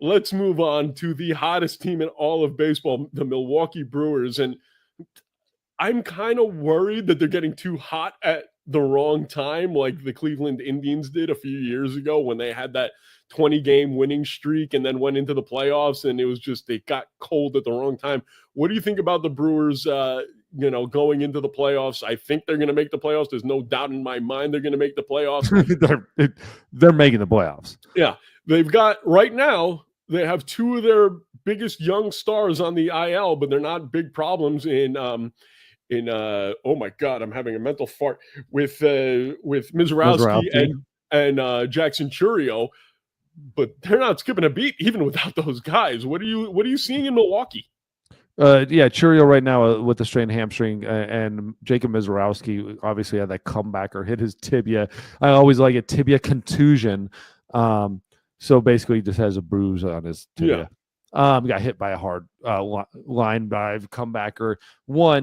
Let's move on to the hottest team in all of baseball, the Milwaukee Brewers. And I'm kind of worried that they're getting too hot at the wrong time, like the Cleveland Indians did a few years ago when they had that 20-game winning streak and then went into the playoffs, and it was just they got cold at the wrong time. What do you think about the Brewers? Going into the playoffs, I think they're going to make the playoffs. There's no doubt in my mind they're going to make the playoffs. they're making the playoffs. Yeah, they've got right now. They have two of their biggest young stars on the IL, but they're not big problems in oh my god, I'm having a mental fart with Misiorowski and Jackson Chourio, but they're not skipping a beat even without those guys. What are you seeing in Milwaukee? Chourio right now with the strained hamstring, and Jacob Misiorowski obviously had that comeback or hit his tibia. I always like a tibia contusion. So basically, he just has a bruise on his tibia. Yeah. Got hit by a hard line drive comebacker.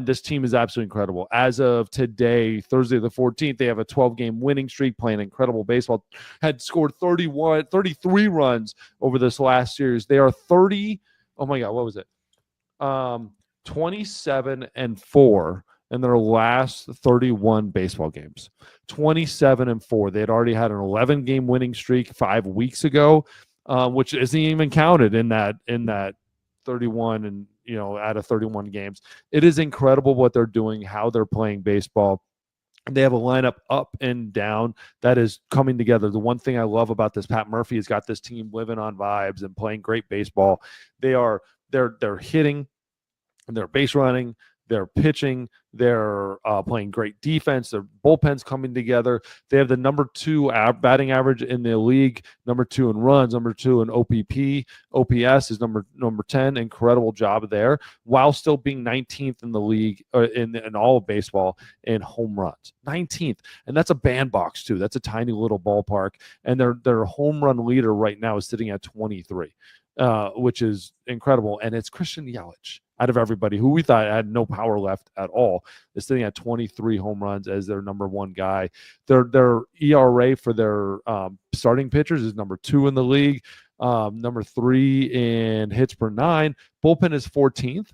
This team is absolutely incredible. As of today, Thursday the 14th, they have a 12-game winning streak, playing incredible baseball. Had scored 33 runs over this last series. They are 30. Oh my God, what was it? 27-4 in their last 31 baseball games. 27-4. They had already had an 11-game winning streak 5 weeks ago. Which isn't even counted in that 31 and out of 31 games. It is incredible what they're doing, how they're playing baseball. They have a lineup up and down that is coming together. The one thing I love about this, Pat Murphy has got this team living on vibes and playing great baseball. They're hitting, they're base running, they're pitching, they're playing great defense. Their bullpen's coming together. They have the number 2 batting average in the league, number 2 in runs, number 2 in OPP. OPS is number 10. Incredible job there, while still being 19th in the league in all of baseball in home runs. 19th, and that's a bandbox too. That's a tiny little ballpark, and their home run leader right now is sitting at 23, which is incredible. And it's Christian Yelich, out of everybody who we thought had no power left at all, is sitting at 23 home runs as their number 1 guy. Their ERA for their starting pitchers is number 2 in the league, number 3 in hits per 9. Bullpen is 14th,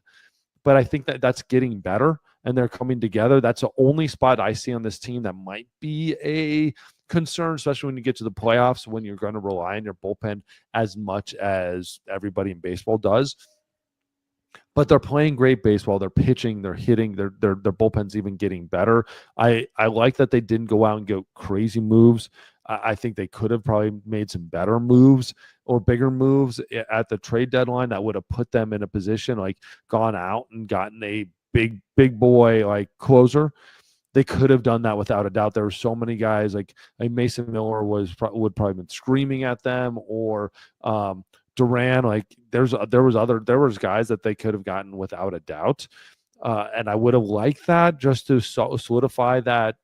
but I think that's getting better, and they're coming together. That's the only spot I see on this team that might be a concern, especially when you get to the playoffs, when you're going to rely on your bullpen as much as everybody in baseball does. But they're playing great baseball. They're pitching. They're hitting. Their bullpen's even getting better. I like that they didn't go out and go crazy moves. I think they could have probably made some better moves or bigger moves at the trade deadline that would have put them in a position, like gone out and gotten a big boy like closer. They could have done that without a doubt. There were so many guys like Mason Miller would probably been screaming at them, or Duran. Like there was guys that they could have gotten without a doubt, and I would have liked that just to solidify that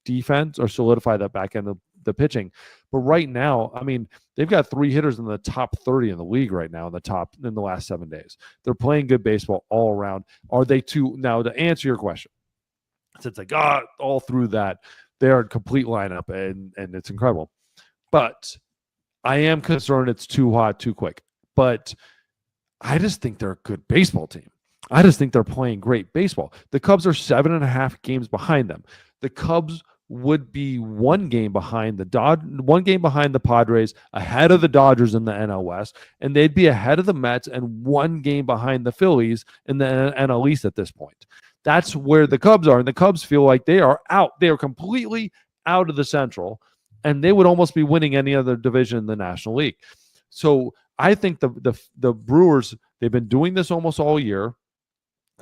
defense or solidify that back end of the pitching. But right now, I mean, they've got 3 hitters in the top 30 in the league right now in the last 7 days. They're playing good baseball all around. Are they too? Now, to answer your question, since I got all through that, they're a complete lineup and it's incredible. But I am concerned it's too hot, too quick. But I just think they're a good baseball team. I just think they're playing great baseball. The Cubs are 7.5 games behind them. The Cubs would be 1 game behind the Padres, ahead of the Dodgers in the NL West, and they'd be ahead of the Mets and 1 game behind the Phillies in the NL East at this point. That's where the Cubs are, and the Cubs feel like they are out. They are completely out of the Central, and they would almost be winning any other division in the National League. So I think the Brewers, they've been doing this almost all year.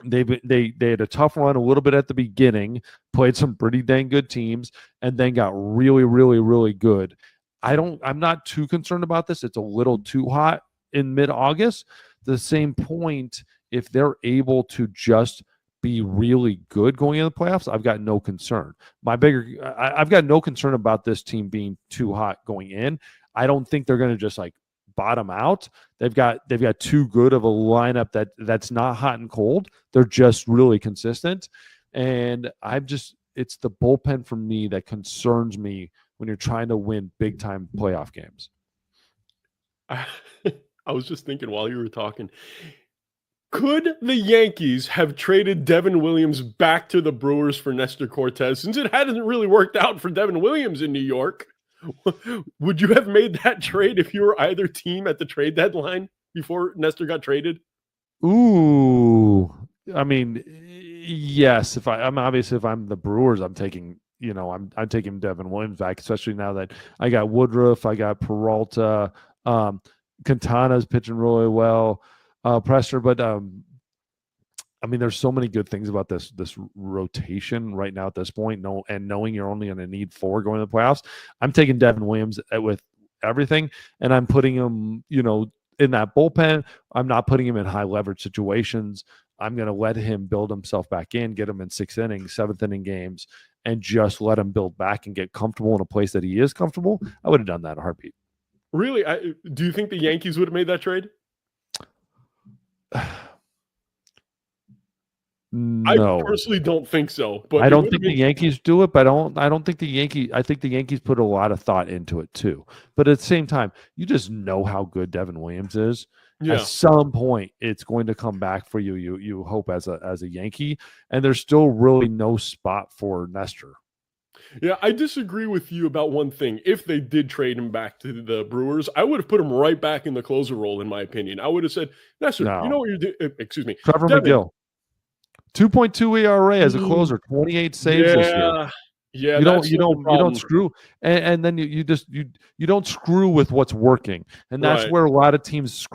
They had a tough run a little bit at the beginning, played some pretty dang good teams, and then got really, really, really good. I'm not too concerned about this. It's a little too hot in mid-August. The same point, if they're able to just be really good going into the playoffs, I've got no concern. I've got no concern about this team being too hot going in. I don't think they're going to just like bottom out. They've got too good of a lineup that's not hot and cold. They're just really consistent. And it's the bullpen for me that concerns me when you're trying to win big time playoff games. I was just thinking while you were talking, could the Yankees have traded Devin Williams back to the Brewers for Nestor Cortez since it hadn't really worked out for Devin Williams in New York? Would you have made that trade if you were either team at the trade deadline before Nestor got traded? Ooh, I mean, yes. I'm obviously if I'm the Brewers, I'm taking I'm taking Devin Williams back, especially now that I got Woodruff, I got Peralta, Quintana's pitching really well, Prester, but I mean, there's so many good things about this rotation right now at this point. Knowing you're only going to need 4 going to the playoffs, I'm taking Devin Williams with everything, and I'm putting him, in that bullpen. I'm not putting him in high leverage situations. I'm going to let him build himself back in, get him in 6th inning, 7th inning games, and just let him build back and get comfortable in a place that he is comfortable. I would have done that in a heartbeat. Really? Do you think the Yankees would have made that trade? No. I personally don't think so. But I don't think the Yankees do it, but I don't think the Yankees. I think the Yankees put a lot of thought into it too. But at the same time, you just know how good Devin Williams is. Yeah. At some point, it's going to come back for you. You hope as a Yankee, and there's still really no spot for Nestor. Yeah, I disagree with you about one thing. If they did trade him back to the Brewers, I would have put him right back in the closer role, in my opinion. I would have said, Nestor, you know what you're doing? Excuse me. Trevor McGill. 2.2 ERA as a closer, 28 saves this year. Yeah, you don't screw, and then you don't screw with what's working, and that's where a lot of teams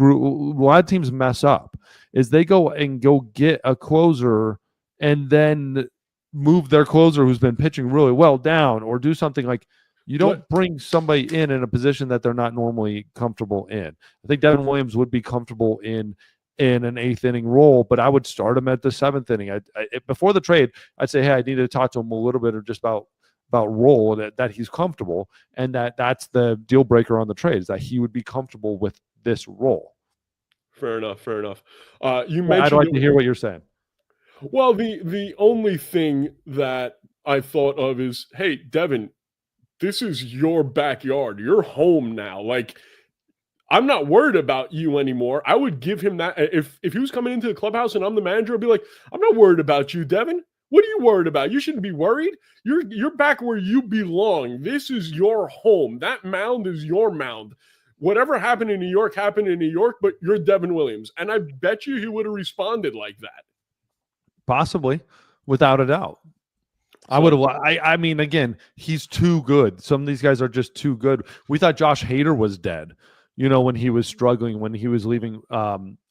mess up. Is they go get a closer and then move their closer who's been pitching really well down, or do something like you don't bring somebody in a position that they're not normally comfortable in. I think Devin Williams would be comfortable in an 8th inning role, but I would start him at the 7th inning. Before the trade, I'd say, hey, I need to talk to him a little bit of just about role that he's comfortable, and that's the deal breaker on the trade, is that he would be comfortable with this role. Fair enough. You mentioned I'd like to hear what you're saying. Well, the only thing that I thought of is, hey, Devin, this is your backyard. You're home now. Like, I'm not worried about you anymore. I would give him that. If he was coming into the clubhouse and I'm the manager, I'd be like, I'm not worried about you, Devin. What are you worried about? You shouldn't be worried. You're back where you belong. This is your home. That mound is your mound. Whatever happened in New York happened in New York, but you're Devin Williams. And I bet you he would have responded like that. Possibly, without a doubt. I mean, again, he's too good. Some of these guys are just too good. We thought Josh Hader was dead. When he was struggling, when he was leaving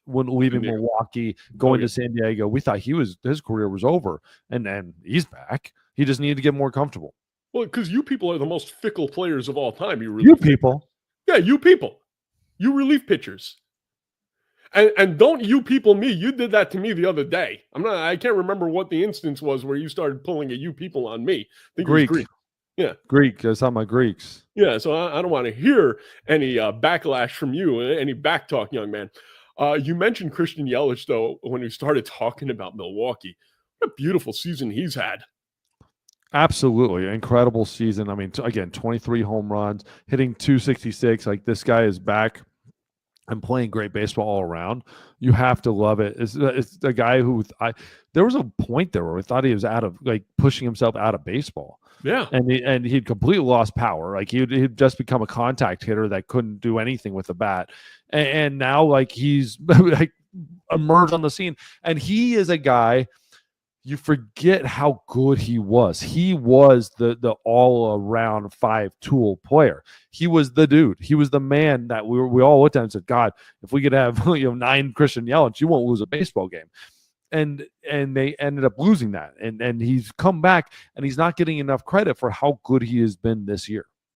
Milwaukee, going to San Diego, we thought his career was over, and he's back. He just needed to get more comfortable. Well, because you people are the most fickle players of all time. You people, yeah, you people, you relief pitchers, and don't you people me. You did that to me the other day. I can't remember what the instance was where you started pulling a you people on me. I think Greek. It was Greek. Yeah. Greek. That's how my Greeks. Yeah. So I don't want to hear any backlash from you, any backtalk, young man. You mentioned Christian Yelich, though, when we started talking about Milwaukee. What a beautiful season he's had. Absolutely. Incredible season. I mean, again, 23 home runs, hitting 266. Like, this guy is back and playing great baseball all around. You have to love it. It's a guy who there was a point there where we thought he was pushing himself out of baseball. Yeah. And he'd completely lost power. Like, he'd just become a contact hitter that couldn't do anything with the bat. And now, he's emerged on the scene. And he is a guy, you forget how good he was. He was the all-around 5-tool player. He was the dude. He was the man that we all looked at and said, God, if we could have 9 Christian Yelich, you won't lose a baseball game. And they ended up losing that. And he's come back, and he's not getting enough credit for how good he has been this year.